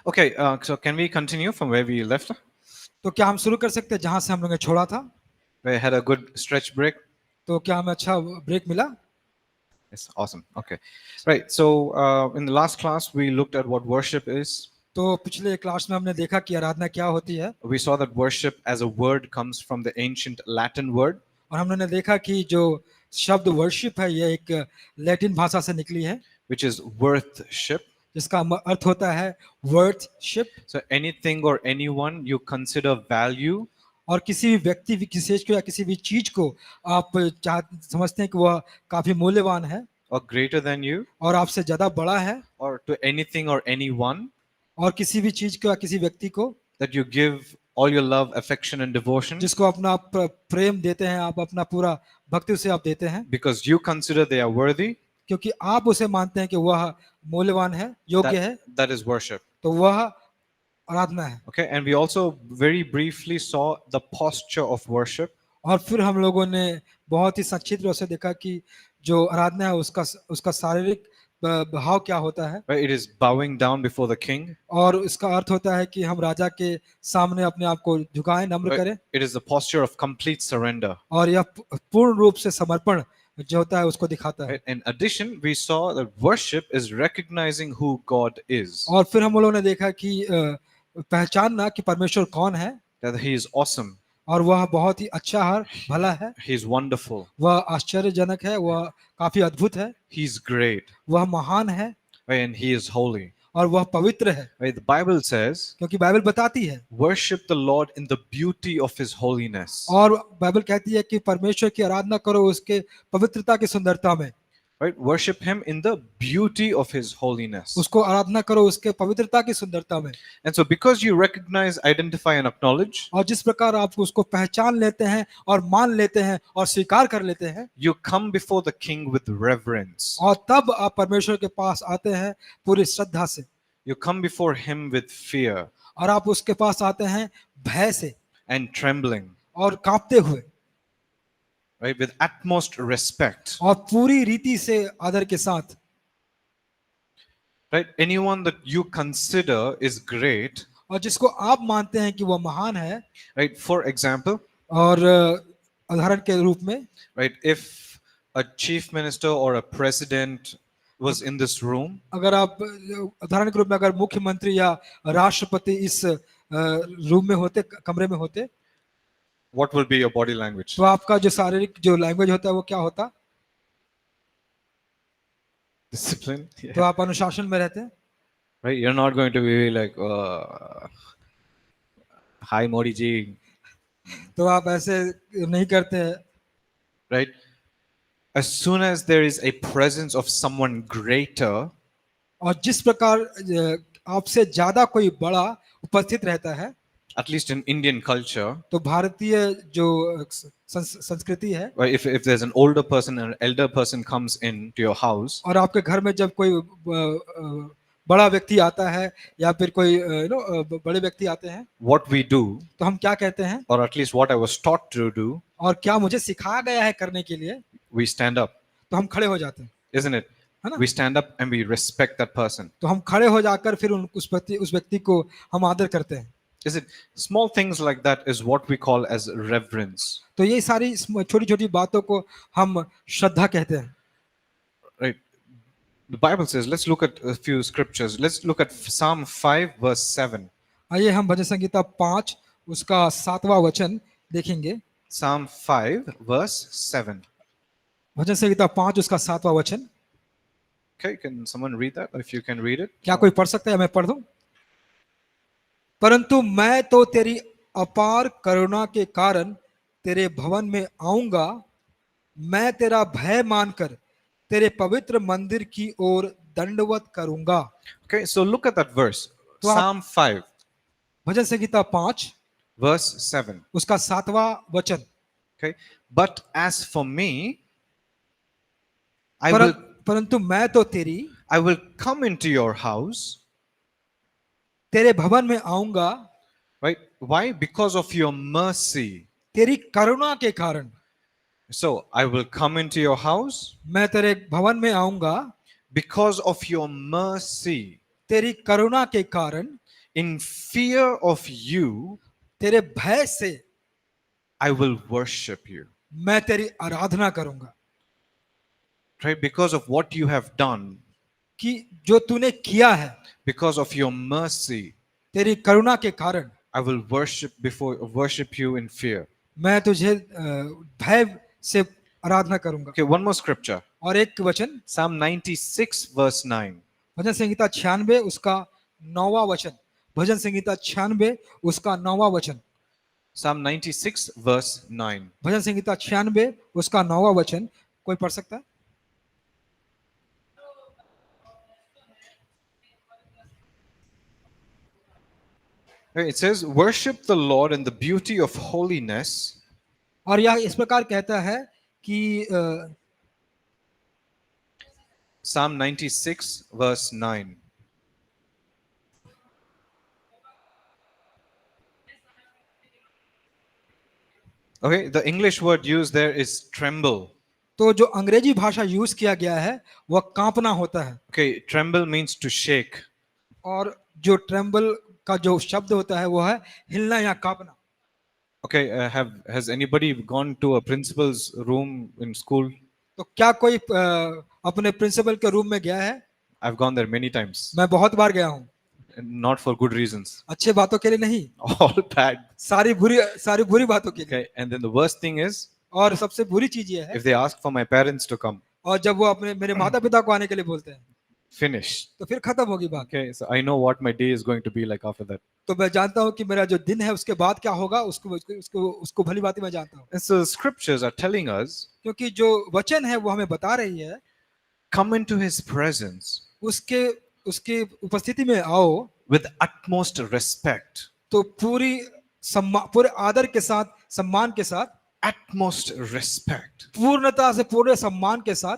Okay, so can we continue from where we left? तो क्या हम शुरू कर सकते हैं जहां से हम लोगों ने छोड़ा था? We had a good stretch break. तो क्या हमें अच्छा ब्रेक मिला? Yes, awesome. Okay, right. So in the last class, we looked at what worship is. तो पिछले क्लास में हमने देखा कि आराधना क्या होती है, We saw that worship as a word comes from the ancient Latin word, और हमने देखा कि जो शब्द वर्शिप है यह एक लैटिन भाषा से निकली है, which is worthship. जिसका अर्थ होता है worship. So anything or anyone you consider value, और किसी भी व्यक्ति विशेष को या किसी भी चीज को आप समझते हैं कि वह काफी मूल्यवान है or greater than you, और आपसे ज्यादा बड़ा है, or to anything or anyone और किसी भी चीज को या किसी व्यक्ति को that you give all your love, affection, and devotion जिसको अपना आप प्रेम देते हैं, आप अपना पूरा भक्ति उसे आप देते हैं, because you consider they are worthy. क्योंकि आप उसे मानते हैं कि वह मूल्यवान है, योग्य है, That is worship. तो वह आराधना है। Okay, and we also very briefly saw the posture of worship. और फिर हम लोगों ने बहुत ही संक्षिप्त रूप से देखा कि जो आराधना है उसका शारीरिक भाव क्या होता है, Right? It is bowing down before the king. और इसका अर्थ होता है कि हम राजा के सामने अपने आप को झुकाएं, नम्र Right? करें, It is the posture of complete surrender. और यह पूर्ण रूप से समर्पण जो होता है उसको दिखाता है। Right? In addition, we saw that worship is recognizing who God is, और फिर हम लोगों ने देखा कि पहचानना कि परमेश्वर कौन है, that He is awesome, और वह बहुत ही अच्छा है, भला है, He is wonderful, वह आश्चर्यजनक है, वह काफी अद्भुत है, He is great, वह महान है, right? And He is holy. और वह पवित्र है, Right? The Bible says, क्योंकि बाइबल बताती है, worship the Lord in the beauty of His holiness. और बाइबल कहती है कि परमेश्वर की आराधना करो उसके पवित्रता की सुंदरता में, Right? Worship Him in the beauty of His holiness. उसको आराधना करो उसके पवित्रता की सुंदरता में। And so, because you recognize, identify, and acknowledge, और जिस प्रकार आप उसको पहचान लेते हैं और मान लेते हैं और स्वीकार कर लेते हैं, you come before the King with reverence. और तब आप परमेश्वर के पास आते हैं पूरी श्रद्धा से, You come before Him with fear और आप उसके पास आते हैं भय से and trembling, और कांपते हुए, right? With utmost respect, और पूरी रीति से आदर के साथ। right? Anyone that you consider is great, और जिसको आप मानते हैं कि वह महान है, right? For example, और उदाहरण के रूप में, right? If a chief minister or a president was in this room, अगर आप उदाहरण के रूप में अगर मुख्यमंत्री या राष्ट्रपति इस रूम में होते, कमरे में होते, what will be your body language? तो आपका जो शारीरिक जो लैंग्वेज होता है वो क्या होता? Discipline, तो आप अनुशासन में रहते हैं, right? You're not going to be like, hi Modi ji, तो आप ऐसे नहीं करते हैं। right? As soon as there is a presence of someone greater, और जिस प्रकार आपसे ज्यादा कोई बड़ा उपस्थित रहता है, at least in Indian culture, तो भारतीय जो संस्कृति है, right? If there's an older person and an elder person comes into your house, और आपके घर में जब कोई बड़ा व्यक्ति आता है या फिर कोई बड़े व्यक्ति आते हैं, what we do, तो हम क्या कहते हैं, or at least what I was taught to do, और क्या मुझे सिखाया गया है करने के लिए, we stand up, तो हम खड़े हो जाते हैं, isn't it? है ना? We stand up and we respect that person. तो हम खड़े हो जाकर फिर उस व्यक्ति को हम आदर करते हैं। Is it small things like that is what we call as reverence, तो ये सारी छोटी छोटी बातों को हम श्रद्धा कहते हैं। right? The Bible says, let's look at a few scriptures. Let's look at Psalm 5 verse 7. आइए हम भजन संहिता 5 उसका 7वां वचन देखेंगे। Psalm 5 verse 7. भजन संहिता 5 उसका 7वां वचन। Okay, can someone read that? If you can read it. क्या कोई पढ़ सकता है? मैं पढ़ दूं। परंतु मैं तो तेरी अपार करुणा के कारण तेरे भवन में आऊंगा, मैं तेरा भय मानकर तेरे पवित्र मंदिर की ओर दंडवत करूंगा। Okay, so look at that verse. तो आप Psalm 5 भजन संहिता 5 verse 7. उसका 7वां वचन। Okay, but as for me, I will परंतु मैं तो I will come into your house, तेरे भवन में आऊंगा, right? Why? Because of your mercy. तेरी करुणा के कारण। So I will come into your house मैं तेरे भवन में आऊंगा because of your mercy. तेरी करुणा के कारण, In fear of you, तेरे भय से I will worship you. मैं तेरी आराधना करूंगा, Right? Because of what you have done, कि जो तूने किया है, because of your mercy, तेरी करुणा के कारण I will worship you in fear. मैं तुझे भय से आराधना करूंगा। Okay, one more scripture. और एक वचन, Psalm 96, verse 9. भजन संहिता 96 उसका 9वां वचन, भजन संहिता 96 उसका 9वां वचन, Psalm 96, verse 9. भजन संहिता 96 उसका 9वां वचन, कोई पढ़ सकता है? Okay, it says, worship the Lord in the beauty of holiness. और यह इस प्रकार कहता है कि Psalm 96, verse 9. Okay, the English word used there is tremble. तो जो अंग्रेजी भाषा यूज किया गया है वह कांपना होता है, Okay, tremble means to shake. और जो ट्रेम्बल का जो शब्द होता है वो है हिलना या कांपना। Okay, has anybody gone to a principal's room in school? तो क्या कोई अपने प्रिंसिपल के रूम में गया है? I've gone there many times, मैं बहुत बार गया हूँ, and not for good reasons. अच्छे बातों के लिए नहीं, All bad. सारी बुरी बातों के लिए। Okay, and then the worst thing is, और सबसे बुरी चीज ये है, if they ask for my parents to come, और जब वो अपने मेरे माता पिता को आने के लिए बोलते हैं finished. तो फिर खत्म होगी बात। Okay, so I know what my day is going to be like after that. तो मैं जानता हूँ कि मेरा जो दिन है उसके बाद क्या होगा, उसको उसको उसको, उसको भली बात मैं जानता हूँ, And so scriptures are telling us, क्योंकि जो वचन है वो हमें बता रही है, come into his presence उसके उसके उपस्थिति में आओ with utmost respect. तो पूरे आदर के साथ, सम्मान के साथ, Utmost respect. पूर्णता से, पूरे सम्मान के साथ।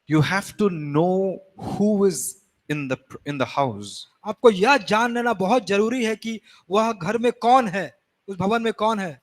You have to know who is in the house. आपको यह जान लेना बहुत जरूरी है कि वह घर में कौन है, उस भवन में कौन है,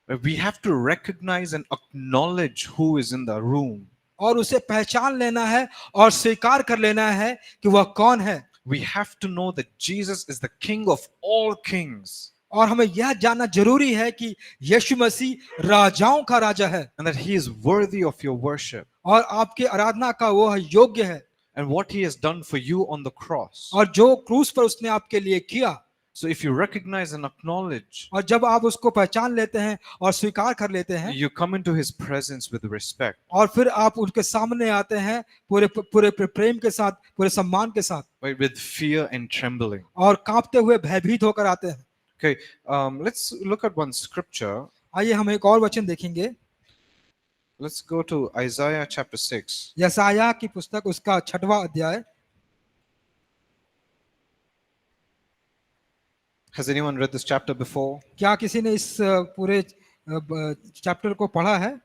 We have to recognize and acknowledge who is in the room. और उसे पहचान लेना है और स्वीकार कर लेना है कि वह कौन है। We have to know that Jesus is the King of all kings, और हमें यह जानना जरूरी है कि यीशु मसीह राजाओं का राजा है, and that he is worthy of your worship, और आपके आराधना का वो योग्य है, and what he has done for you on the cross. और जो क्रूस पर उसने आपके लिए किया। So if you recognize and acknowledge, और जब आप उसको पहचान लेते हैं और स्वीकार कर लेते हैं, you come into his presence with respect. और फिर आप उनके सामने आते हैं पूरे पूरे प्रेम के साथ, पूरे सम्मान के साथ, Right, with fear and trembling. और कांपते हुए भयभीत होकर आते हैं। Okay, let's look at one scripture. आइए हम एक और वचन देखेंगे, Let's go to Isaiah chapter 6. यशायाह की पुस्तक उसका 6वां अध्याय। Has anyone read this chapter before? क्या किसी ने इस पूरे चैप्टर को पढ़ा है?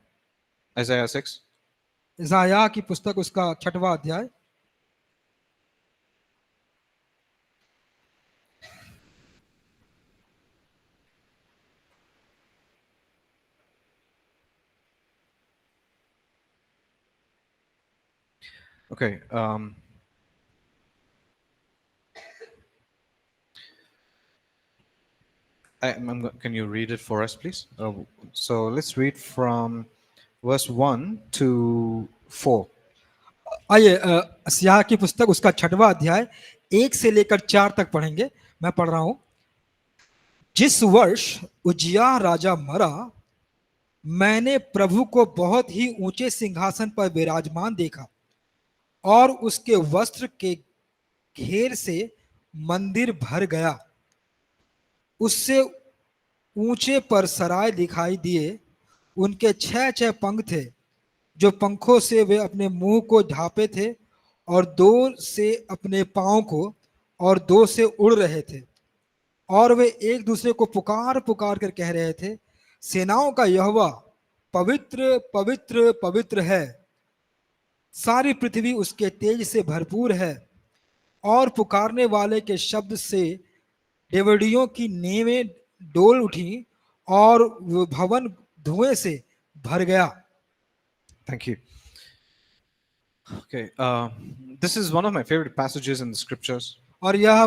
Isaiah 6. यशायाह की पुस्तक उसका 6वां अध्याय। Okay. Can you read it for us, please? So let's read from verse 1 to 4. आइए यशायाह की पुस्तक उसका 6वां अध्याय 1 से लेकर 4 तक पढ़ेंगे। मैं पढ़ रहा हूं। जिस वर्ष उज्जियाह राजा मरा, मैंने प्रभु को बहुत ही ऊंचे सिंहासन पर विराजमान देखा, और उसके वस्त्र के घेर से मंदिर भर गया। उससे ऊंचे पर सराय दिखाई दिए, उनके 6 पंख थे, जो पंखों से वे अपने मुंह को ढांपे थे, और 2 से अपने पांव को, और 2 से उड़ रहे थे। और वे एक दूसरे को पुकार पुकार कर कह रहे थे, सेनाओं का यहोवा पवित्र पवित्र पवित्र है, सारी पृथ्वी उसके तेज से भरपूर है। और पुकारने वाले के शब्द से डेवढ़ियों की नेवें डोल उठी, और वो भवन धुएं से भर गया। Thank you. Okay. This is one of my favorite passages in the scriptures. और यह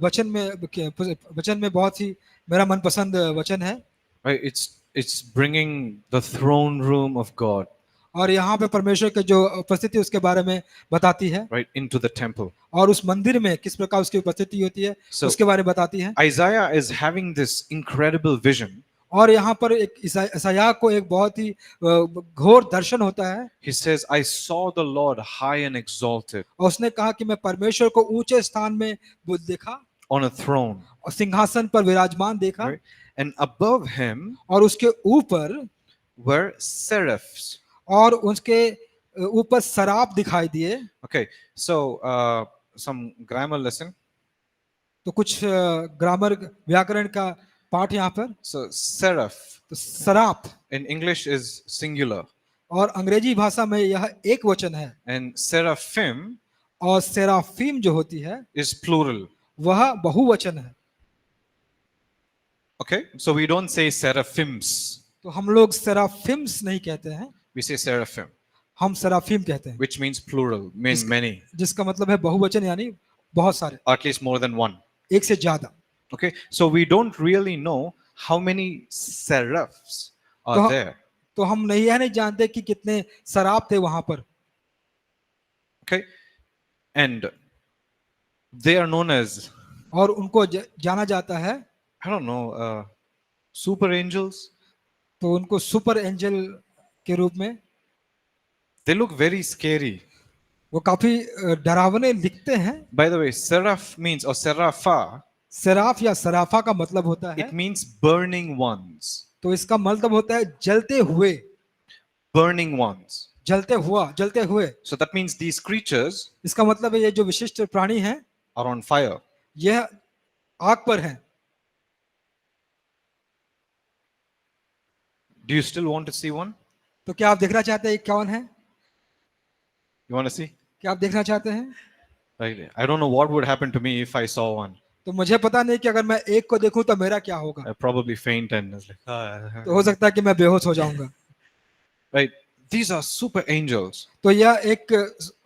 वचन में बहुत ही मेरा मनपसंद वचन है। Right? It's bringing the throne room of God, और यहाँ पे परमेश्वर के जो उपस्थिति उसके बारे में बताती है, right, into the temple. और उस मंदिर में किस प्रकार उसकी उपस्थिति होती है So- उसके बारे में बताती है। Isaiah is having this incredible vision. और यहाँ पर एक यशायाह को एक बहुत ही घोर दर्शन होता है, He says, I saw the Lord high and exalted और उसने कहा कि मैं परमेश्वर को ऊंचे स्थान में देखा on a throne, और सिंहासन पर विराजमान देखा, right? And above him और उसके ऊपर were seraphs. और उसके ऊपर सराप दिखाई दिए। Okay, so some grammar lesson. तो कुछ ग्रामर व्याकरण का पाठ यहाँ पर। So seraph तो सराप in English is singular, और अंग्रेजी भाषा में यह एक वचन है, and seraphim और सेराफीम जो होती है is plural. वह बहुवचन है। Okay, so we don't say seraphims, तो हम लोग सेराफिम्स नहीं कहते हैं, we say seraphim, हम सेराफीम कहते हैं, which means plural, means many, जिसका मतलब है बहुवचन यानी बहुत सारे, or at least more than one. एक से ज्यादा। Okay, so we don't really know how many seraphs are तो, there. तो हम यह नहीं जानते कि कितने सराप थे वहां पर। Okay, and they are known as, और उनको जाना जाता है, I don't know, super angels. तो उनको सुपर एंजल के रूप में, They look very scary. वो काफी डरावने दिखते हैं। By the way, seraph means, or serapha, Saraf या सराफा का मतलब होता है, it means burning ones. तो इसका मतलब होता है जलते हुए, Burning ones. जलते हुए। So that means these creatures इसका मतलब है ये जो विशिष्ट प्राणी हैं are on fire. यह आग पर हैं। Do you still want to see one? तो क्या आप देखना चाहते हैं कौन है? You want to see? क्या आप देखना चाहते हैं? Right. I don't know what would happen to me if I saw one. तो मुझे पता नहीं कि अगर मैं एक को देखूं तो मेरा क्या होगा। I'd probably faint and it's like, तो हो सकता है कि मैं बेहोश हो जाऊंगा। right. These are super angels. तो यह एक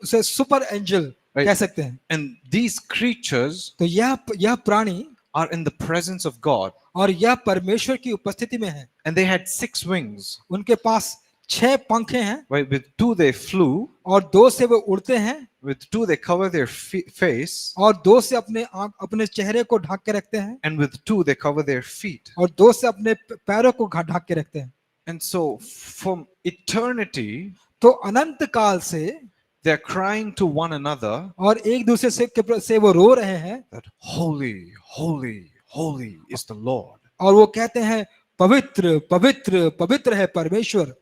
उसे सुपर एंजल Right. कह सकते हैं। And these creatures तो यह प्राणी are in the presence of God. और यह परमेश्वर की उपस्थिति में है। And they had 6 wings. उनके पास 6 पंखे हैं, Right. With 2 they flew. और 2 से वो उड़ते हैं, With 2 they cover their face. और 2 से अपने चेहरे को ढक के रखते हैं, And with 2 they cover their feet. और 2 से अपने पैरों को ढक के रखते हैं। And so from eternity तो अनंत काल से they're crying to one another और एक दूसरे से वो रो रहे हैं, that holy, holy, holy is the Lord. और वो कहते हैं पवित्र पवित्र पवित्र है परमेश्वर।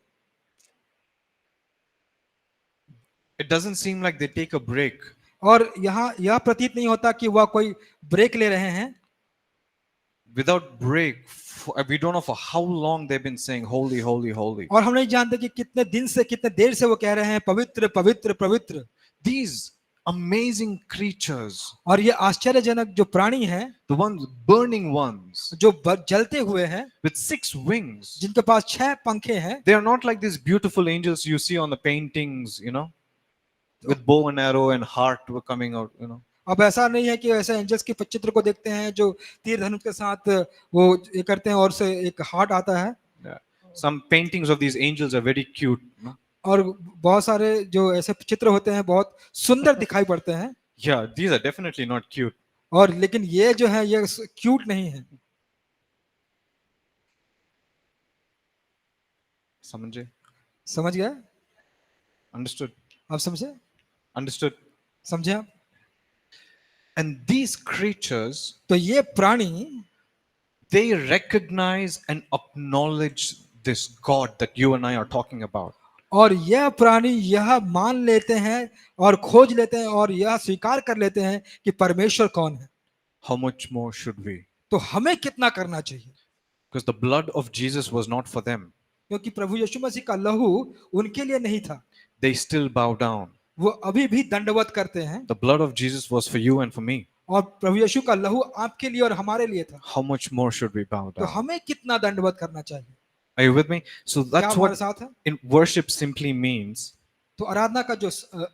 It doesn't seem like they take a break. और यहाँ यह प्रतीत नहीं होता कि वह कोई ब्रेक ले रहे हैं। Without break, we don't know for how long they've been saying holy, holy, holy. और हम नहीं जानते कि कितने दिन से कितने देर से वो कह रहे हैं पवित्र पवित्र पवित्र। These amazing creatures, और ये आश्चर्यजनक जो प्राणी हैं, the ones, burning ones, जो जलते हुए हैं, with 6 wings, जिनके पास 6 पंखे हैं, they are not like these beautiful angels you see on the paintings, with bow and arrow and heart were coming out, अब ऐसा नहीं है कि ऐसे एंजल्स के चित्र को देखते हैं जो तीर धनुष के साथ वो ये करते हैं और से एक हार्ट आता है। Yeah. Some paintings of these angels are very cute. और बहुत सारे जो ऐसे चित्र होते हैं बहुत सुंदर दिखाई पड़ते हैं। Yeah, these are definitely not cute. और लेकिन ये जो है ये क्यूट नहीं है। समझ गया? Understood? आप समझे? Understood? समझे आप? And these creatures, तो ये प्राणी they recognize and acknowledge this God that you and I are talking about. और यह प्राणी यह मान लेते हैं और खोज लेते हैं और यह स्वीकार कर लेते हैं कि परमेश्वर कौन है। How much more should we? तो हमें कितना करना चाहिए? Because the blood of Jesus was not for them. क्योंकि प्रभु यीशु मसीह का लहू उनके लिए नहीं था। They still bow down. वो अभी भी दंडवत करते हैं। The blood of Jesus was for you and for me. और प्रभु यीशु का लहू आपके लिए और हमारे लिए था। How much more should we bow तो down? हमें कितना दंडवत करना चाहिए? Are you with me? So क्या that's हमारे what साथ है? in worship simply means तो आराधना का जो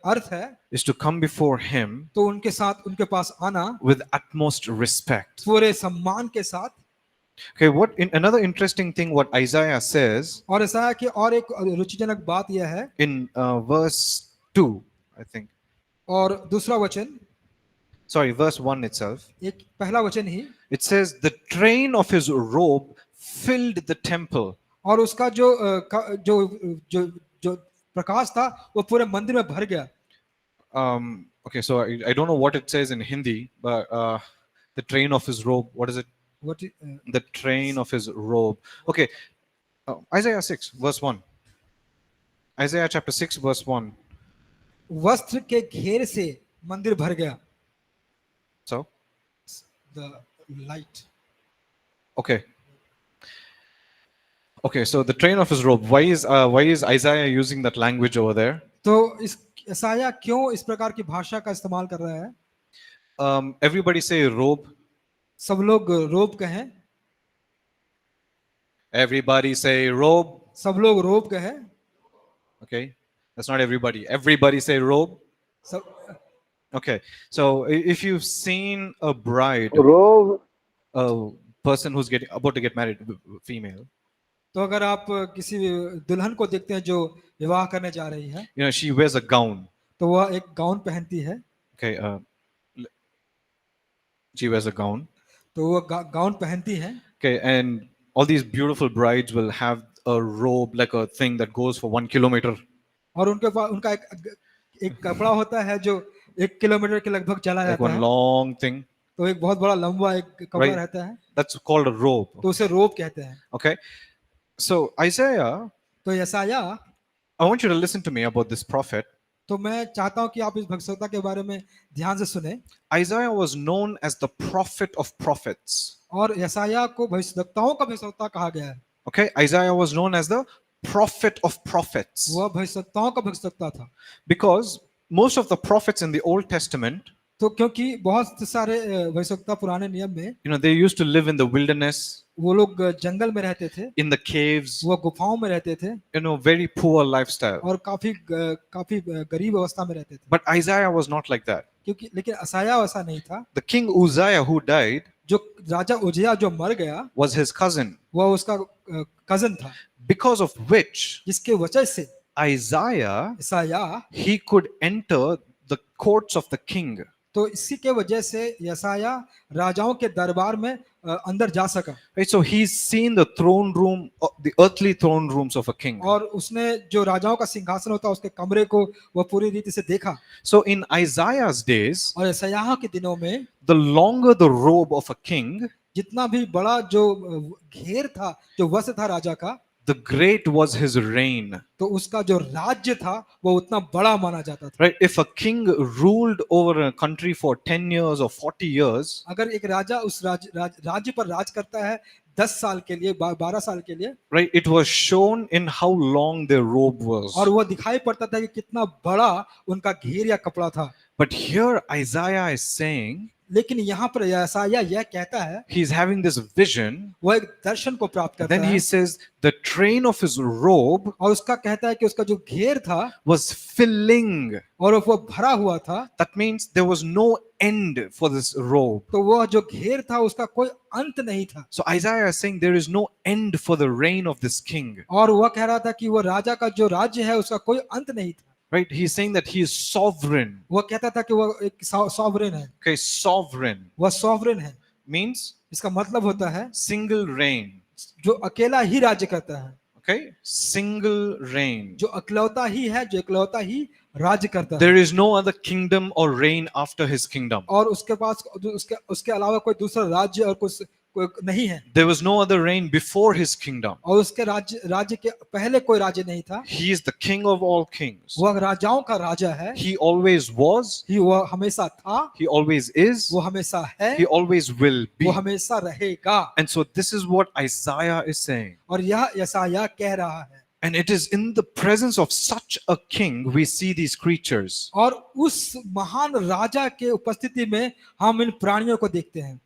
अर्थ है is to come before Him तो उनके साथ उनके पास आना with utmost respect. पूरे सम्मान के साथ। Okay, another interesting thing what Isaiah says और ऐसा है कि और एक रुचिजनक बात यह है, in verse 2, I think. और दूसरा वचन, Sorry, verse 1 itself. एक पहला वचन ही, It says, the train of his robe filled the temple. और उसका जो जो जो प्रकाश था वो पूरे मंदिर में भर गया। Okay, so I don't know what it says in Hindi, but the train of his robe, what is it? What, The train of his robe. Okay, Isaiah 6, verse 1. Isaiah chapter 6, verse 1. वस्त्र के घेर से मंदिर भर गया। So, The light. okay. Okay, so the train of his robe. Why is Isaiah using that language over there? तो इस यशायाह क्यों इस प्रकार की भाषा का इस्तेमाल कर रहा है? Everybody say robe. सब लोग रोब कहें, Everybody say robe. सब लोग रोब कहें, Okay, that's not everybody. Everybody say robe. सब Okay, so if you've seen a bride, रोब a person who's about to get married, female, तो अगर आप किसी दुल्हन को देखते हैं जो विवाह करने जा रही है, you know, she wears a gown. तो वह एक गाउन पहनती है, Okay, she wears a gown. तो वह गाउन पहनती है, Okay, and all these beautiful brides will have a robe, like a thing that goes for 1 kilometer. और उनके पास उनका एक कपड़ा होता है जो 1 किलोमीटर के लगभग चला Like जाता one है, long thing. तो एक बहुत बड़ा लंबा एक कपड़ा Right. रहता है, That's called a robe. तो उसे रोब कहते हैं। Okay, so Isaiah, तो यशायाह, I want you to listen to me about this prophet. तो मैं चाहता हूं कि आप इस भविष्यवक्ता के बारे में ध्यान से सुने। Isaiah was known as the prophet of prophets. और यशायाह को भविष्यवक्ताओं का भविष्यवक्ता कहा गया है। Okay, Isaiah was known as the prophet of prophets वह भविष्यवक्ताओं का भविष्यवक्ता था, because most of the prophets in the Old Testament, तो क्योंकि बहुत सारे भविष्यवक्ता पुराने नियम में you know, they used to live in the wilderness, वो लोग जंगल में रहते थे, in the caves, वो गुफाओं में रहते थे, you know, very poor lifestyle. और काफी गरीब अवस्था में रहते थे। But Isaiah was not like that. क्योंकि लेकिन यशायाह वैसा नहीं था। The king Uzziah who died जो राजा उजिया जो मर गया, was his cousin, वह उसका कजन था, because of which जिसके वजह से Isaiah, यशायाह, he could enter the courts of the king. तो इसी के वजह से यशायाह राजाओं के दरबार में अंदर जा सका। Right, so he's seen the throne room, the earthly throne rooms of a king. और उसने जो राजाओं का सिंहासन होता है उसके कमरे को वह पूरी रीति से देखा। So in Isaiah's days, और यशायाह के दिनों में the longer the robe of a king, जितना भी बड़ा जो घेर था, जो वस्त्र था राजा का, the great was his reign. तो उसका जो राज्य था वो उतना बड़ा माना जाता था। Right, if a king ruled over a country for 10 years or 40 years, अगर एक राजा उस राज्य पर राज करता है 10 साल के लिए, 12 साल के लिए, right, it was shown in how long their robe was. और वो दिखाई पड़ता था कि कितना बड़ा उनका घेर या कपड़ा था। But here Isaiah is saying, लेकिन यहाँ पर यशायाह यह कहता है, he's having this vision, वो एक दर्शन को प्राप्त करता then है, he says the train of his robe और उसका कहता है कि उसका जो घेर था was filling. और वो भरा हुआ था, That means there was no end for this robe. तो वह जो घेर था उसका कोई अंत नहीं था। So Isaiah is saying there is no end for the reign of this king. और वह कह रहा था कि वो राजा का जो राज्य है उसका कोई अंत नहीं था। Right? He's saying that he is sovereign. वह कहता था कि वह एक सॉवरेन है, Okay, sovereign वह सॉवरेन है। means इसका मतलब होता है single reign. जो अकेला ही राज्य करता है, Okay, single reign. जो अकेलौता ही है, जो इकलौता ही राज्य करता है, There is no other kingdom or reign after his kingdom. और उसके पास उसके अलावा कोई दूसरा राज्य और कोई नहीं है, There was no other reign before his kingdom. और उसके राज्य के पहले कोई राज्य नहीं था। He is the king of all kings. वह राजाओं का राजा है, He always was, वह हमेशा था, he always is, वो हमेशा है, he always will be. वो हमेशा रहेगा। And so this is what Isaiah is saying. और यह यशायाह कह रहा है, And it is in the presence of such a king we see these creatures. और उस महान राजा के उपस्थिति में हम इन प्राणियों को देखते हैं।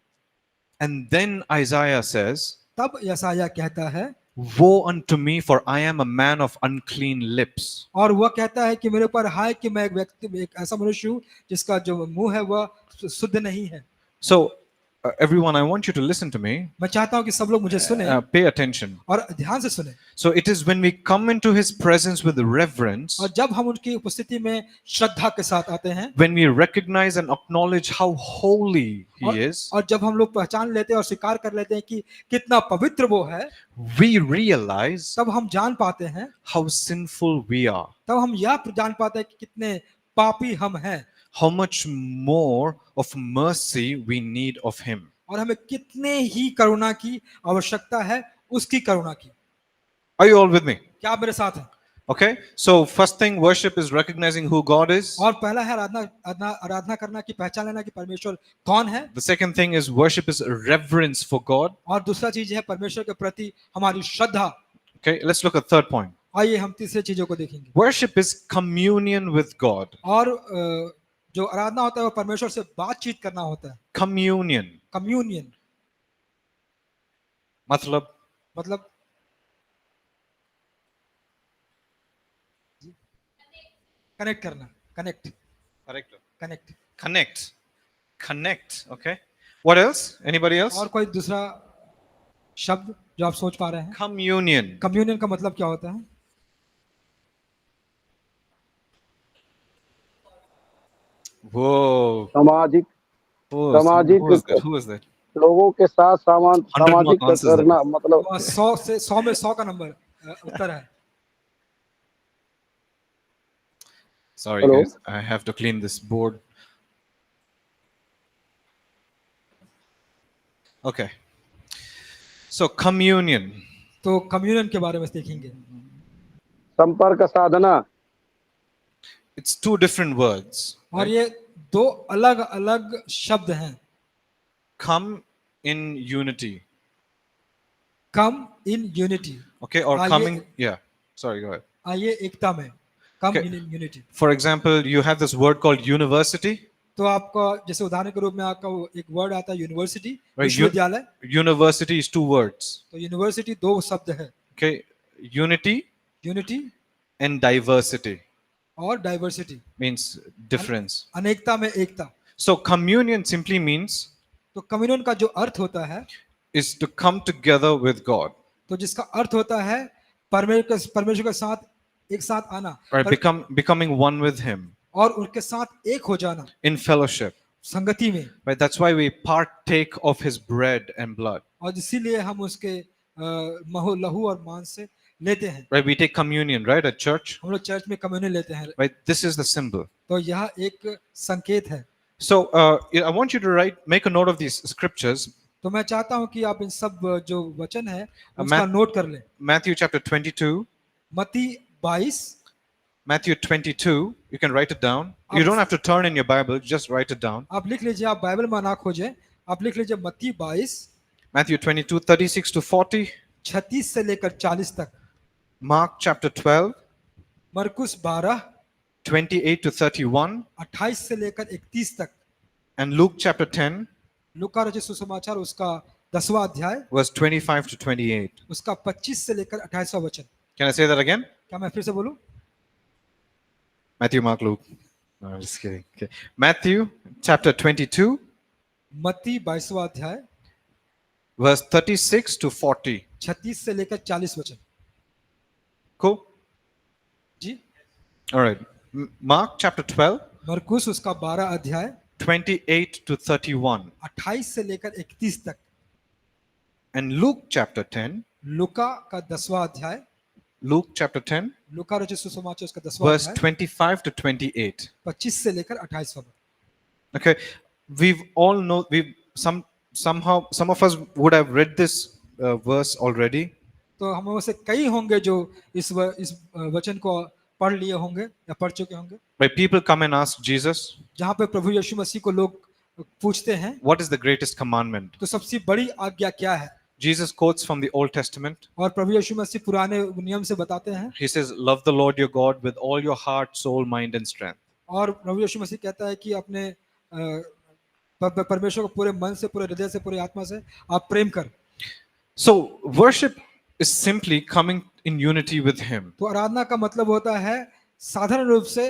And then Isaiah says, तब यशायाह कहता है, Woe unto me, for I am a man of unclean lips. और वह कहता है कि मेरे ऊपर हाय कि मैं एक ऐसा मनुष्य हूँ जिसका जो मुंह है वह शुद्ध नहीं है। So, everyone, I want you to listen to me. मैं चाहता हूँ कि सब लोग मुझे सुने Pay attention. और ध्यान से सुने। So, it is when we come into His presence with reverence, और जब हम उनकी उपस्थिति में श्रद्धा के साथ आते हैं when we recognize and acknowledge how holy He is, और जब हम लोग पहचान लेते हैं और स्वीकार कर लेते हैं कि कितना पवित्र वो है, we realize तब हम जान पाते हैं, how sinful we are, तब हम यह जान पाते हैं कि कितने पापी हम हैं how much more of mercy we need of Him. और हमें कितने ही करुणा की आवश्यकता है उसकी करुणा की। Are you all with me? क्या आप मेरे साथ हैं? Okay, so first thing, worship is recognizing who God is. और पहला है आराधना करना की पहचान लेना कि परमेश्वर कौन है। The second thing is worship is reverence for God. और दूसरा चीज है परमेश्वर के प्रति हमारी श्रद्धा। Okay, let's look at third point. आइए हम तीसरे चीजों को देखेंगे। Worship is communion with God. और जो आराधना होता है वो परमेश्वर से बातचीत करना होता है। Communion. कम्युनियन मतलब कनेक्ट करना, Connect. Okay. What else? Anybody else? और कोई दूसरा शब्द जो आप सोच पा रहे हैं? Communion. कम्युनियन का मतलब क्या होता है? Whoa. सामाजिक Who is that? लोगों के साथ 100 सामाजिक mark answers करना, मतलब 100 में 100 का नंबर उत्तर है। Sorry, Hello? guys. I have to clean this board. Okay. So, communion. तो कम्युनियन के बारे में देखेंगे। संपर्क साधना, It's two different words. और ये दो अलग अलग शब्द हैं। Come in unity. Come in unity, Okay, or Ah, coming. Yeah. Sorry, go ahead. आइए एकता में, कम Okay. In unity. For example, you have this word called university. तो आपका जैसे उदाहरण के रूप में आपका वो एक वर्ड आता है यूनिवर्सिटी, Right, विश्वविद्यालय। University is two words. तो यूनिवर्सिटी दो शब्द है, Okay, unity unity and diversity और डाइवर्सिटी, means difference. अनेकता में एकता। So, communion simply means तो कम्युनियन का जो अर्थ होता है, is to come together with God. तो जिसका अर्थ होता है परमेश्वर के साथ एक साथ आना, Right, becoming one with Him और उनके साथ एक हो जाना in fellowship. संगति में। Right, that's why we partake of His bread and blood. और इसीलिए हम उसके लहू और मांस से लेते हैं। Right, we take communion, right, at church. हम लोग चर्च में कम्युनियन लेते हैं। Right, this is the symbol. तो यह एक संकेत है। So, I want you to make a note of these scriptures. तो मैं चाहता हूं कि आप इन सब जो वचन है उसका मैं- नोट कर लें। Matthew chapter 22. मत्ती 22, Matthew 22, you can write it down. You Ab- don't have to turn in your Bible, just write it down. आप लिख लीजिए, आप बाइबल में ना खोजें, आप लिख लीजिए मत्ती 22, Matthew 22, 36 to 40. 36 से लेकर 40 तक, Mark chapter 12, मरकुस 12, 28 to 31. 28 से लेकर 31 तक, And Luke chapter 10, लूका रचित सुसमाचार उसका 10वां अध्याय, verse 25 to 28. उसका 25 से लेकर 28वां वचन। Can I say that again? क्या मैं फिर से बोलूं? Matthew, Mark, Luke. No, I'm just kidding. Okay. Matthew chapter 22, मत्ती 22वां अध्याय, verse 36 to 40. 36 से लेकर 40 वचन। Cool? जी, All right. Mark chapter 12, मरकुस उसका 12 अध्याय, 28 to 31. 28 से लेकर 31 तक, And Luke chapter 10, लूका का 10वां अध्याय, Luke chapter 10, लूका रचित सुसमाचार उसका 10वां verse अध्याय, 25 to 28. 25 से लेकर 28वां। Okay. We've all know, somehow some of us would have read this verse already. तो हम में से कई होंगे जो इस वचन को पढ़ लिए होंगे या पढ़ चुके होंगे। Right? People come and ask Jesus, जहाँ पे प्रभु यीशु मसीह को लोग पूछते हैं, what is the greatest commandment? तो सबसे बड़ी आज्ञा क्या है? Jesus quotes from the Old Testament. और प्रभु यीशु मसीह पुराने नियम से बताते हैं, He says, love the Lord your God with all your heart, soul, mind, and strength. और प्रभु यीशु मसीह कहता है कि अपने परमेश्वर को पूरे मन से, पूरे हृदय से, पूरी आत्मा से आप प्रेम कर। So, worship is simply coming in unity with Him. तो आराधना का मतलब होता है साधारण रूप से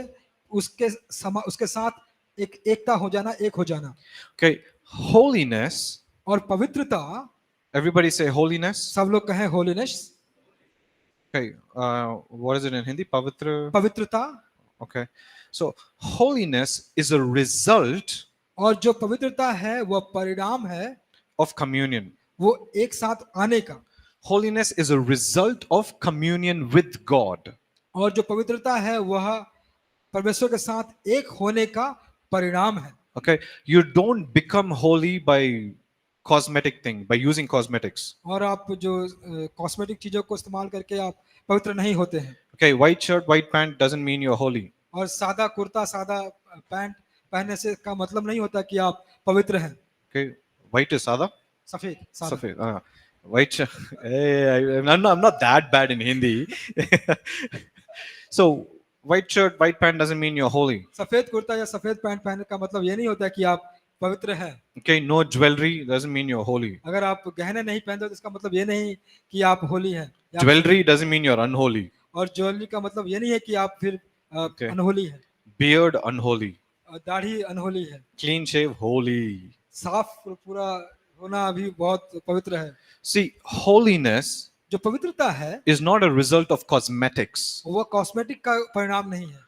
उसके साथ एक एकता हो जाना, एक हो जाना। Okay, holiness. और पवित्रता, Everybody say holiness. सब लोग कहें holiness. Okay, what is it in Hindi? Pavitra. पवित्रता, Okay, so holiness is a result और जो पवित्रता है वह परिणाम है of communion. वो एक साथ आने का। Holiness is a result of communion with God. और जो पवित्रता है वह परमेश्वर के साथ एक होने का परिणाम है। Okay, you don't become holy by cosmetic thing, by using cosmetics. और आप जो कॉस्मेटिक चीजों को इस्तेमाल करके आप पवित्र नहीं होते हैं। Okay, white shirt, white pant doesn't mean you're holy. और सादा कुर्ता, सादा पैंट पहनने से का मतलब नहीं होता कि आप पवित्र हैं। Okay, white is sada. सफेद, सादा। Safed. White shirt. Hey, I'm not that bad in Hindi. So, white shirt, white pant doesn't mean you're holy. सफेद कुर्ता या सफेद पैंट पहनने का मतलब ये नहीं होता कि आप पवित्र हैं। Okay, no jewelry doesn't mean you're holy. अगर आप गहने नहीं पहनते तो इसका मतलब ये नहीं कि आप होली हैं। या Jewelry doesn't mean you're unholy. और ज्वेलरी का मतलब ये नहीं है कि आप फिर Okay. अनहोली हैं। Beard, unholy. और दाढ़ी अनहोली है। Clean shave, holy. साफ पूरा होना भी बहुत पवित्र है। See, holiness जो पवित्रता है is not a result of cosmetics. वो कॉस्मेटिक का परिणाम नहीं है।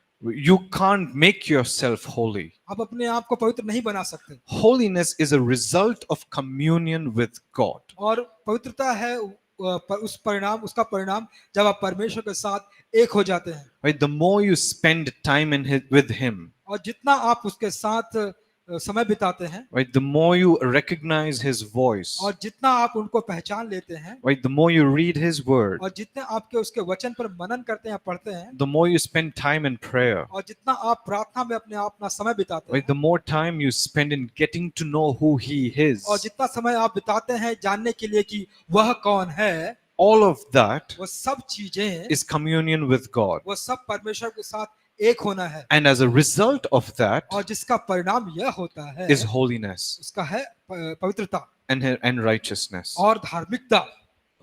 You can't make yourself holy. आप अपने आप को पवित्र नहीं बना सकते। Holiness is a result of communion with God. और पवित्रता है उसका परिणाम जब आप परमेश्वर के साथ एक हो जाते हैं। Right? The more you spend time with Him, और जितना आप उसके साथ समय बिताते हैं, right? The more you recognize His voice, और जितना आप उनको पहचान लेते हैं, right? The more you read His word, और जितने आपके उसके वचन पर मनन करते हैं, पढ़ते हैं, the more you spend time in prayer, और जितना आप प्रार्थना में अपना समय बिताते right? हैं, The more time you spend in getting to know who He is, और जितना समय आप बिताते हैं जानने के लिए कि वह कौन है, all of that वो सब चीजें, is communion with God. वो सब परमेश्वर के साथ एक होना है। And as a result of that और जिसका परिणाम यह होता है is holiness उसका है पवित्रता and righteousness. और धार्मिकता।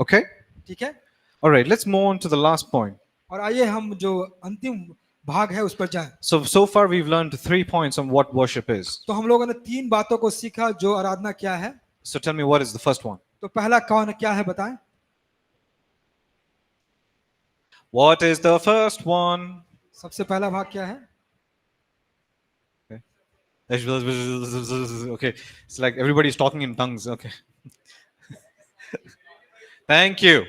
Okay? ठीक है। All right, let's move on to the last point. और आइए हम जो अंतिम भाग है उस पर जाएं। So far we've learned 3 points on what worship is. तो हम लोगों ने 3 बातों को सीखा जो आराधना क्या है। So tell me, what is the first one? तो पहला कौन क्या है बताएं। What is the first one? सबसे पहला भाग क्या है। Okay, it's like everybody's talking in tongues. Okay. Thank you.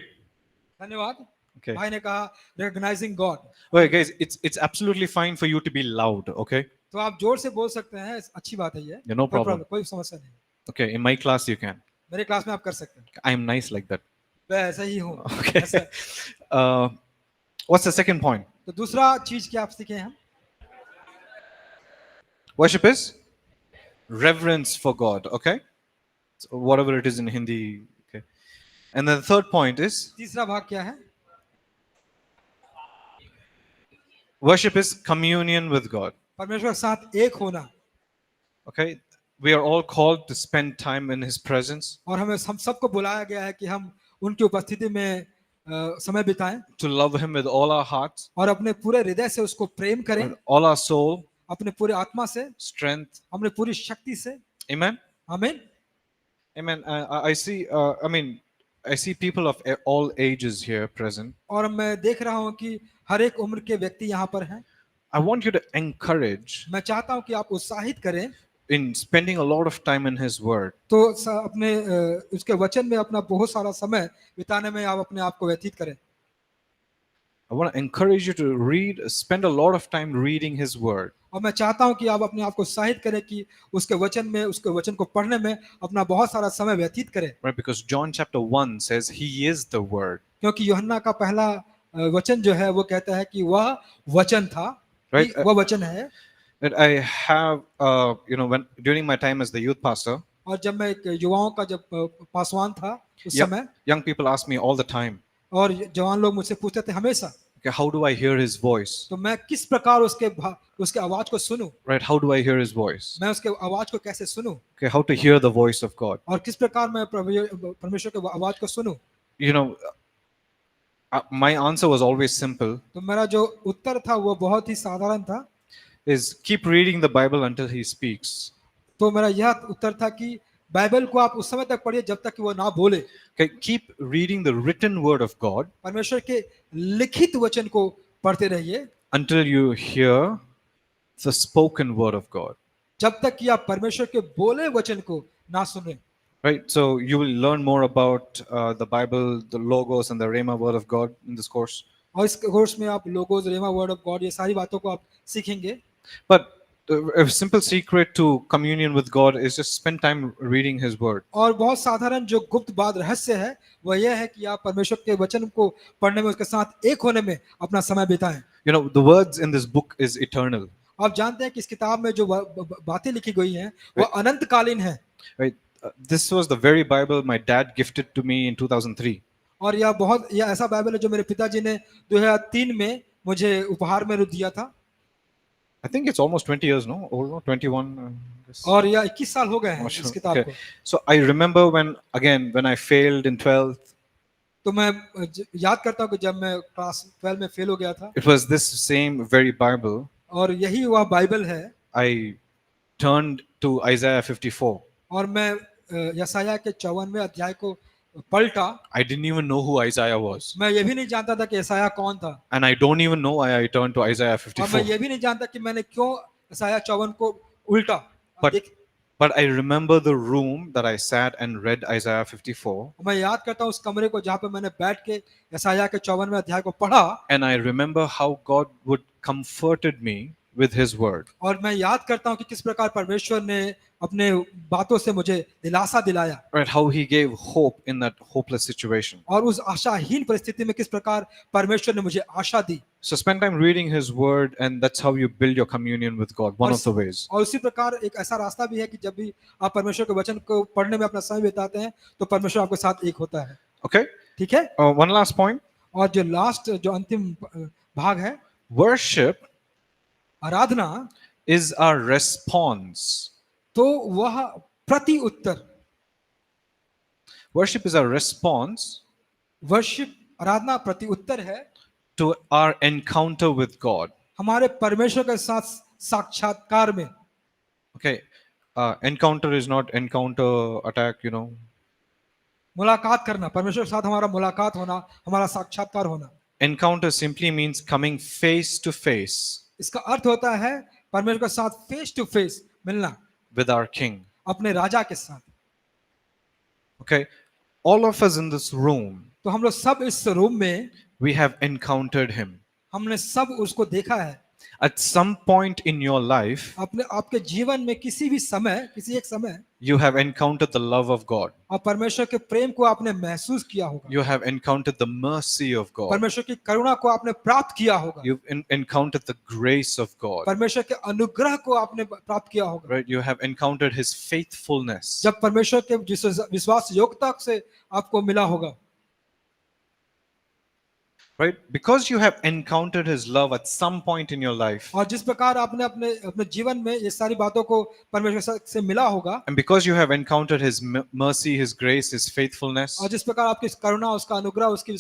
धन्यवाद। Okay. भाई ने कहा recognizing God। Wait, guys, it's absolutely fine for you to be loud. Okay. तो आप जोर से बोल सकते हैं, अच्छी बात है ये। Yeah, no problem. कोई समस्या नहीं। Okay, in my class you can. मेरे क्लास में आप कर सकते हैं। I'm nice like that. मैं ऐसा ही हूँ। Okay. ऐसा। What's the second point? तो दूसरा चीज क्या आप सीखे हम। Worship is reverence for God. Okay. So whatever it is in Hindi. Okay. And then the third point is तीसरा भाग क्या है। worship is communion with God. परमेश्वर के साथ एक होना। Okay. We are all called to spend time in His presence, और हमें हम सबको बुलाया गया है कि हम उनकी उपस्थिति में समय बिताएं, to love Him with all our hearts, और अपने पूरे हृदय से उसको प्रेम करें, with all our soul, अपने पूरे आत्मा से, strength. अपने पूरी शक्ति से। Amen. आमीन। Amen. I see. I see people of all ages here present. और मैं देख रहा हूँ कि हर एक उम्र के व्यक्ति यहाँ पर हैं। I want you to encourage मैं चाहता हूँ कि आप उत्साहित करें in spending a lot of time in His Word. तो अपने उसके वचन में अपना बहुत सारा समय बिताने में आप अपने आप को व्यतीत करें। I want to encourage you to spend a lot of time reading His Word. और मैं चाहता हूं कि आप अपने आप को उत्साहित करें कि उसके वचन को पढ़ने में अपना बहुत सारा समय व्यतीत करें। Right? Because John chapter 1 says He is the Word. क्योंकि यूहन्ना का पहला वचन जो है वो कहता है कि वह वचन था। Right? वह वचन है। That I have, when during my time as the youth pastor, और जब मैं एक युवाओं का जब पासवान था उस समय, young people ask me all the time, और जवान लोग मुझसे पूछते थे हमेशा, okay, how do I hear His voice? तो मैं किस प्रकार उसके आवाज को सुनूं, Right? How do I hear His voice? मैं उसके आवाज को कैसे सुनूं, Okay, how to hear the voice of God? और किस प्रकार मैं परमेश्वर के आवाज को सुनूं। You know, My answer was always simple: तो मेरा जो उत्तर था वो बहुत ही साधारण था। is keep reading the Bible until He speaks. तो मेरा यह उत्तर था कि बाइबल को आप उस समय तक पढ़िए जब तक कि वो ना बोले। Okay, keep reading the written Word of God परमेश्वर के लिखित वचन को पढ़ते रहिए until you hear the spoken Word of God. जब तक कि आप परमेश्वर के बोले वचन को ना सुने। Right, so you will learn more about the Bible, the Logos, and the Rhema Word of God in this course. और इस कोर्स में आप लोगोस, रेमा वर्ड ऑफ गॉड, ये सारी बातों को आप सीखेंगे। But a simple secret to communion with God is just spend time reading His Word. और बहुत साधारण जो गुप्त बात रहस्य है वह यह है कि आप परमेश्वर के वचन को पढ़ने में, उसके साथ एक होने में अपना समय बिताएं। You know, the words in this book is eternal. आप जानते हैं कि इस किताब में जो बातें लिखी गई हैं वो अनंतकालीन है। Right? This was the very Bible my dad gifted to me in 2003. और यह ऐसा बाइबल है जो मेरे पिताजी ने 2003 में मुझे उपहार में दिया था। I think it's almost 20 years, no? Or 21. I guess. और यह 21 साल हो गए हैं Not इस sure. किताब Okay. को। So I remember when I failed in 12th, तो मैं याद करता हूँ कि जब मैं क्लास 12 में फेल हो गया था it was this same very Bible. और यही वह बाइबल है। I turned to Isaiah 54. और मैं यशायाह के 54वें अध्याय को पलटा। I didn't even know who Isaiah was. मैं ये भी नहीं जानता था कि यशायाह कौन था। And I don't even know why I turned to Isaiah और मैं 54. ये भी नहीं जानता कि मैंने क्यों यशायाह 54 को उल्टा। But But I remember the room that I sat and read Isaiah 54. मैं याद करता हूँ उस कमरे को जहाँ पे मैंने बैठ के यशायाह के 54वें अध्याय को पढ़ा। And I remember how God would comforted me with His word. और मैं याद करता हूँ कि किस प्रकार परमेश्वर ने अपने बातों से मुझे दिलासा दिलाया। Right, how He gave hope in that hopeless situation. और उस आशाहीन परिस्थिति में किस प्रकार परमेश्वर ने मुझे आशा दी। So spend time reading His word, and that's how you build your communion with God. One of the ways. और उसी प्रकार एक ऐसा रास्ता भी है कि जब भी आप परमेश्वर के वचन को पढ़ने में अपना समय बिताते हैं तो परमेश्वर आपके साथ एक होता है। Okay. ठीक है। One last point. और जो अंतिम भाग है, Worship Aradhana is our response. तो वह प्रति उत्तर। Worship is our response worship, आराधना प्रति उत्तर है to our encounter with God. हमारे परमेश्वर के साथ साक्षात्कार में। Okay. Encounter is not encounter attack, you know. मुलाकात करना, परमेश्वर के साथ हमारा मुलाकात होना, हमारा साक्षात्कार होना। Encounter simply means coming face to face इसका अर्थ होता है परमेश्वर के साथ फेस टू फेस मिलना, with our King. अपने राजा के साथ। Okay. All of us in this room, तो हम लोग सब इस रूम में we have encountered Him. हमने सब उसको देखा है। At some point in your life, अपने आपके जीवन में किसी भी समय, किसी एक समय you have encountered the love of God. और परमेश्वर के प्रेम को आपने महसूस किया होगा। You have encountered the mercy of God. परमेश्वर की करुणा को आपने प्राप्त किया होगा। You've encountered the grace of God. परमेश्वर के अनुग्रह को आपने प्राप्त किया होगा। Right? You have encountered His faithfulness. जब परमेश्वर के विश्वास योग्यता से आपको मिला होगा। Right? Because you have encountered His love at some point in your life, और जिस प्रकार आपने अपने जीवन में ये सारी बातों को परमेश्वर से मिला होगा, and because you have encountered His mercy, His grace, His faithfulness, और जिस प्रकार आपकी करुणा, उसका अनुग्रह, उसकी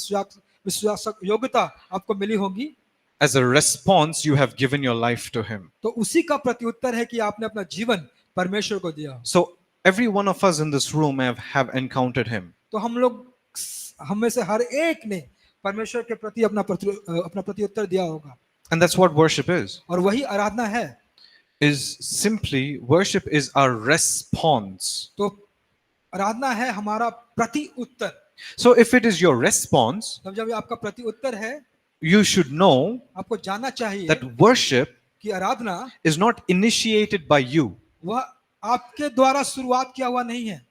विश्वास योग्यता आपको मिली होगी, as a response, you have given your life to Him. तो उसी का प्रत्युत्तर है कि आपने अपना जीवन परमेश्वर को दिया। So every one of us in this room have encountered Him. तो हम में से हर एक ने परमेश्वर के प्रति अपना प्रत्युत्तर दिया होगा। And that's what worship is. और वही आराधना है। Is simply worship is our response. तो आराधना है हमारा प्रति उत्तर। So if it is your response, तब जब आपका प्रति उत्तर है, you should know आपको जानना चाहिए that worship कि आराधना is not initiated by you. वह आपके द्वारा शुरुआत किया हुआ नहीं है।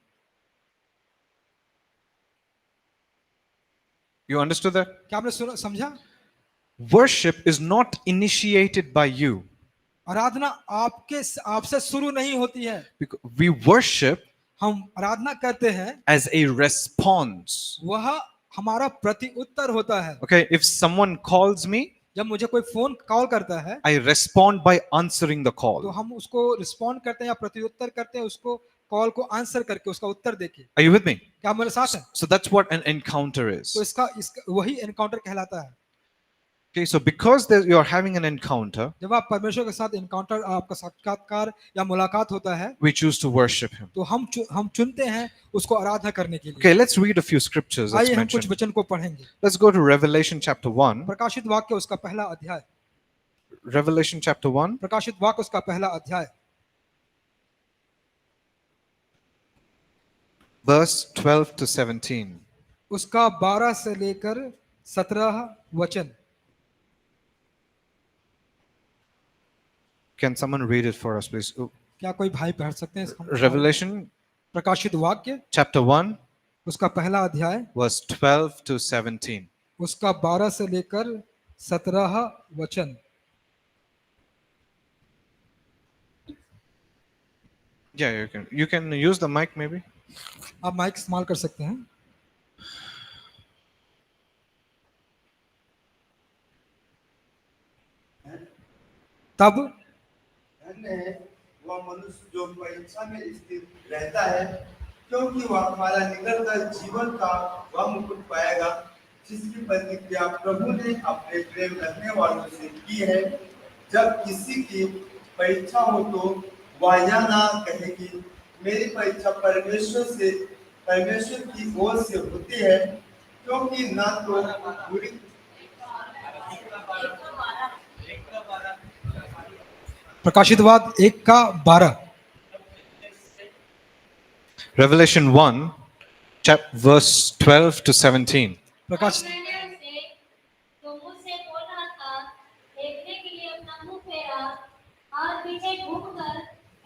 You understood that? क्या आपने समझा? Worship is not initiated by you. आराधना आपसे शुरू नहीं होती है। Because we worship हम आराधना करते हैं, as a response. वह हमारा प्रति उत्तर होता है। Okay, if someone calls me, जब मुझे कोई फोन कॉल करता है I respond by answering the तो call. हम उसको रिस्पॉन्ड करते हैं या प्रत्युत्तर करते हैं, उसको कॉल को आंसर करके उसका उत्तर देके। Are you with me? क्या मेरे साथ है? So that's what an encounter तो is. इसका वही एनकाउंटर कहलाता है। Okay, so because you're having an encounter, जब आप परमेश्वर के साथ एनकाउंटर, आपका साक्षात्कार या मुलाकात होता है, we choose to worship Him. तो हम चुनते हैं उसको आराधना करने के लिए। Okay, let's read a few scriptures that's आइए हम कुछ mentioned. वचन को पढ़ेंगे। Let's go to Revelation chapter 1. प्रकाशित वाक्य उसका पहला अध्याय। Revelation chapter 1, प्रकाशित वाक्य उसका पहला अध्याय verse 12 to 17. उसका 12 से लेकर 17 वचन। Can someone read it for us, please? Oh, क्या कोई भाई पढ़ सकते हैं इसको? Revelation प्रकाशित वाक्य chapter 1, उसका पहला अध्याय verse 12 to 17. उसका 12 से लेकर 17 वचन। Yeah, you can use the mic maybe. आप माइक इस्तेमाल कर सकते हैं। तब धन्य है वह मनुष्य जो परीक्षा में स्थित रहता है, क्योंकि वह हमारा निरंतर जीवन का वह मुकुट पाएगा जिसकी प्रतिज्ञा प्रभु ने अपने प्रेम रखने वालों से की है। जब किसी की परीक्षा हो तो वह यह ना कहे कि मेरी परीक्षा परमेश्वर की ओर से होती है, क्योंकि न तो बुरी प्रकाशितवाद 1:12। Revelation 1, verse 12 to 17. प्रकाश मैंने उसे जो मुझसे बोल रहा था देखने के लिए अपना मुंह फेरा, और पीछे घूमकर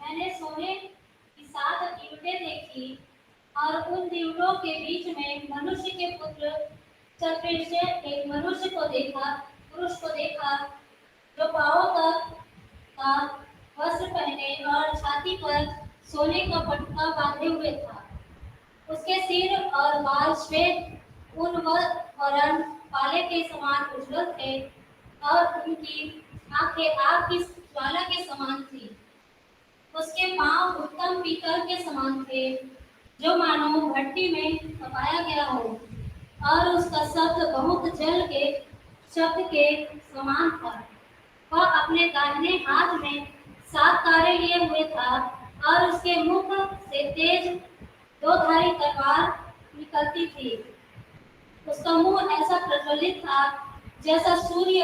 मैंने सोने की 7 दीवटें देखी, और उन दीवटों के बीच में मनुष्य के पुत्र चक्र से एक मनुष्य को देखा, पुरुष को देखा, जो पांवों तक का वस्त्र पहने और छाती पर सोने का पटका बांधे हुए था। उसके सिर और बाल श्वेत ऊन वरण पाले के समान उज्ज्वल थे, और उनकी आंखें आग की ज्वाला के समान थी। उसके पांव उत्तम पीतल के समान थे, जो मानो भट्टी में पकाया गया हो, और उसका शब्द बहुत जल के शब्द के समान था। वह अपने दाहिने हाथ में 7 तारे लिए हुए था, और उसके मुख से तेज 2-धारी तलवार निकलती थी। उसका मुंह ऐसा प्रज्वलित था जैसा सूर्य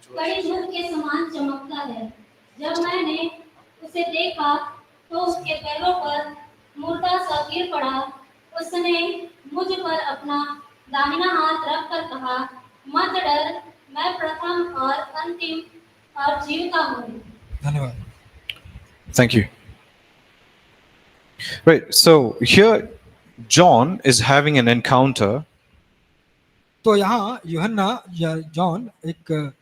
कड़ी धूप के समान चमकता है। जब मैंने उसे देखा तो उसके पैरों पर मुर्दा सा गिर पड़ा। उसने मुझ पर अपना दाहिना हाथ रखकर कहा, मत डर, मैं प्रथम और अंतिम और जीविता हूँ। धन्यवाद। Thank you. Right, so here John is having an encounter. तो यहाँ यूहन्ना या जॉन एक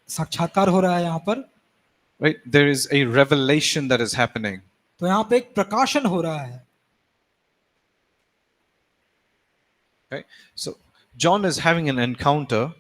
साक्षात्कार हो रहा है यहाँ पर। Right, there is a revelation that is happening. तो यहाँ पे एक प्रकाशन हो रहा है। Okay, so John is having an encounter,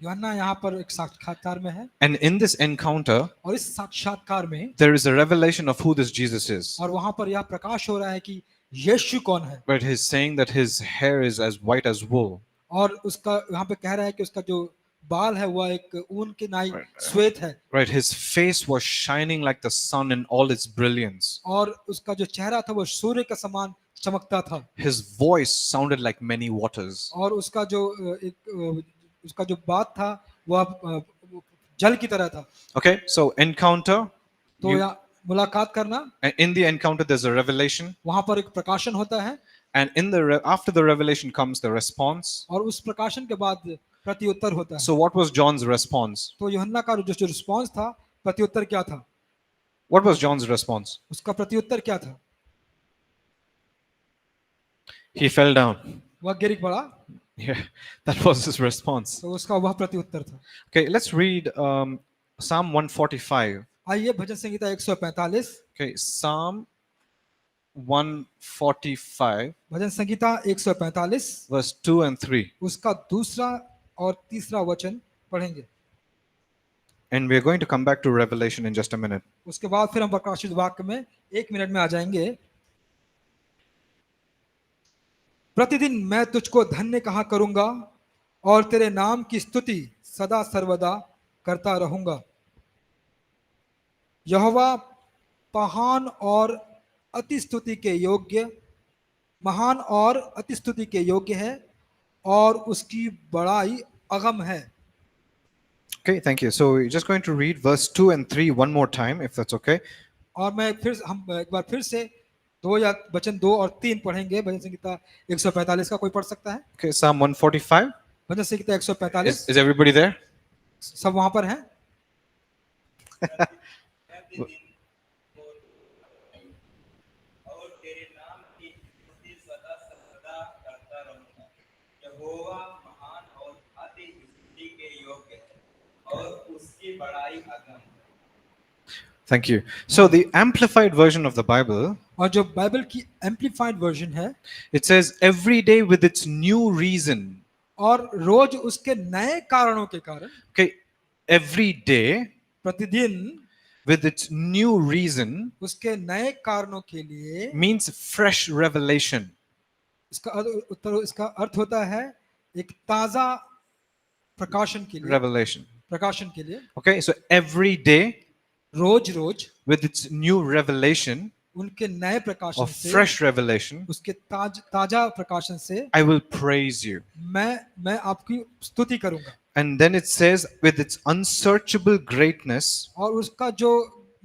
यूहन्ना यहाँ पर एक साक्षात्कार में है, and in this encounter, और इस साक्षात्कार में there is a revelation of who this Jesus is. और वहां पर यह प्रकाश हो रहा है कि यीशु कौन है। But he's saying that his hair is as white as wool. और उसका यहाँ पे कह रहा है कि उसका जो बाल है वह एक ऊन के नाई Right. श्वेत है, Right, his face was shining like the sun in all its brilliance. और उसका जो चेहरा था वह सूर्य के समान चमकता था, His voice sounded like many waters. और उसका जो उसका जो बात था वह जल की तरह था। Okay, so encounter. तो You- या मुलाकात करना, in the encounter, there's a revelation, वहां पर एक प्रकाशन होता है, and in the after the revelation comes the response. और उस प्रकाशन के बाद प्रत्युत्तर होता है। So, what was John's response? तो यूहन्ना का जो रिस्पॉन्स था, प्रत्युत्तर क्या था? What was John's response? उसका प्रत्युत्तर क्या था? He fell down. वह गिर पड़ा, Yeah, that was his response. तो उसका वह प्रत्युत्तर था। Okay, let's read Psalm 145. आइए भजन संहिता 145, Okay, Psalm 145, bhajan Samhita 145 verse 2 and 3. उसका दूसरा और तीसरा वचन पढ़ेंगे। And we're going to come back to Revelation in just a minute. उसके बाद फिर हम प्रकाशित वाक्य में 1 मिनट में आ जाएंगे। प्रतिदिन मैं तुझको धन्य कहा करूंगा और तेरे नाम की स्तुति सदा सर्वदा करता रहूंगा। यहोवा महान और अति स्तुति के योग्य, महान और अति स्तुति के योग्य है और उसकी बड़ाई अगम है। Okay, thank you. So we're just going to read verse 2 and 3 one more time, if that's okay. और हम एक बार फिर से वचन 2 और 3 पढ़ेंगे। भजन संहिता 145 का कोई पढ़ सकता है? Okay, Psalm 145. Bhajan Samhita 145। Is everybody there? सब वहां पर हैं? और तेरे नाम की स्तुति सदा सर्वदा करता रहूंगा। यहोवा महान और अति स्तुति के योग्य है और उसकी बड़ाई अगम है। Thank you. So the amplified version of the Bible, और जो बाइबल की एम्प्लीफाइड वर्जन है, it says every day with its new reason. और रोज उसके नए कारणों के कारण, Okay, every day प्रतिदिन with its new reason उसके नए कारणों के लिए, means fresh revelation. इसका अर्थ होता है एक ताजा प्रकाशन के लिए, Revelation. प्रकाशन के लिए। Okay, so every day rose rose with its new revelation उनके नए प्रकाशन or से, fresh revelation, उसके ताजा प्रकाशन से I will praise you. मैं आपकी स्तुति करूंगा। And then it says, with its unsearchable greatness, और उसका जो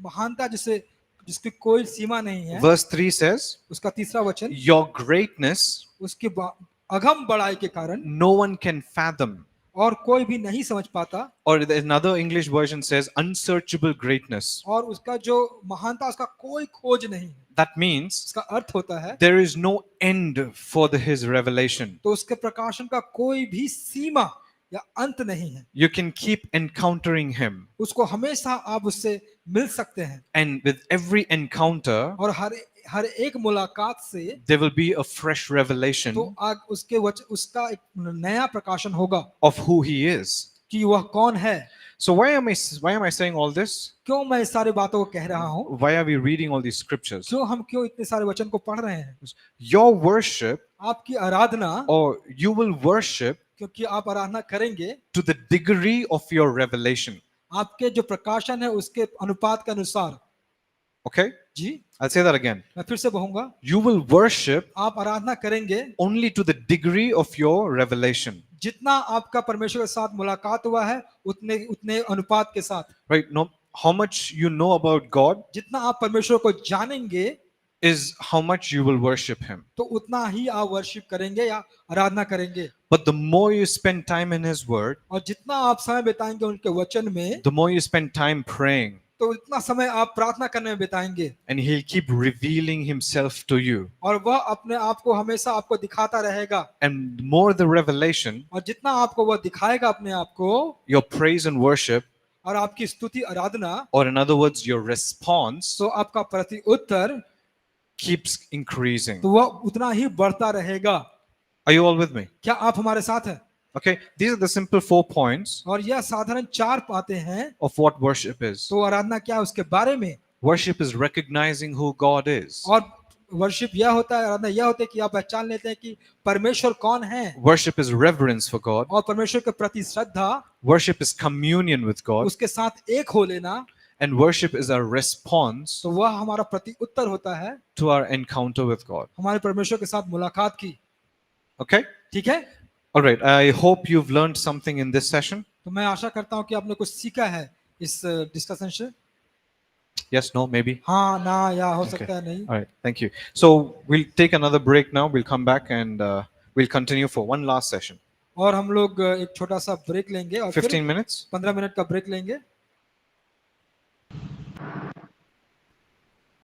महानता जिसकी कोई सीमा नहीं है, verse 3 says, उसका तीसरा वचन, your greatness उसकी अगम बड़ाई के कारण no one can fathom. और कोई भी नहीं समझ पाता। Or another English version says, unsearchable greatness. और उसका जो महानता, उसका कोई खोज नहीं है। That means इसका अर्थ होता है there is no end for his revelation. तो उसके प्रकाशन का कोई भी सीमा या अंत नहीं है। You can keep encountering him. उसको हमेशा आप उससे मिल सकते हैं। And with every encounter, और हर एक मुलाकात से there will be a fresh revelation तो उसका एक नया प्रकाशन होगा of who he is. कि वह कौन है। So why am I saying all this? क्यों मैं इस सारी बातों को कह रहा हूँ? Why are we reading all these scriptures? क्यों इतने सारे वचन को पढ़ रहे हैं? Your worship, आपकी आराधना, or you will worship क्योंकि आप आराधना करेंगे to the degree of your revelation. आपके जो प्रकाशन है उसके अनुपात के अनुसार। Okay? Ji, I'll say that again. मैं फिर से कहूंगा, You will worship आप आराधना करेंगे only to the degree of your revelation. जितना आपका परमेश्वर के साथ मुलाकात हुआ है उतने अनुपात के साथ। Right? No, how much you know about God जितना आप परमेश्वर को जानेंगे is how much you will worship him. तो उतना ही आप वर्शिप करेंगे या आराधना करेंगे। But the more you spend time in his word, और जितना आप समय बिताएंगे उनके वचन में, the more you spend time praying, तो उतना समय आप प्रार्थना करने में बिताएंगे। and he'll keep revealing himself to you. और वह अपने आप को हमेशा आपको दिखाता रहेगा। And the more the revelation, और जितना आपको वह दिखाएगा अपने आप को, your praise and worship, और आपकी स्तुति आराधना, or in other words, your response, तो आपका प्रति उत्तर keeps increasing. तो वह उतना ही बढ़ता रहेगा। Are you all with me? क्या आप हमारे साथ हैं? Okay, these are the simple 4 points और यह साधारण 4 बातें हैं। of what worship is. तो आराधना क्या है उसके बारे में। Worship is recognizing who God is. और वर्शिप यह होता है, आराधना यह होता है कि आप पहचान लेते हैं कि परमेश्वर कौन है। Worship is reverence for God. और परमेश्वर के प्रति श्रद्धा, Worship is communion with God. उसके साथ एक हो लेना, And worship is our response तो वह हमारा प्रति उत्तर होता है to our encounter with God. हमारे परमेश्वर के साथ मुलाकात की। Okay? ठीक है? All right. I hope you've learned something in this session. तो मैं आशा करता हूँ कि आपने कुछ सीखा है इस डिस्कशन से। Yes, no, maybe. हाँ, ना, या हो Okay. सकता है नहीं। All right. Thank you. So we'll take another break now. We'll come back and we'll continue for one last session. और हम लोग एक छोटा सा ब्रेक लेंगे और 15 फिर minutes. 15 मिनट का ब्रेक लेंगे।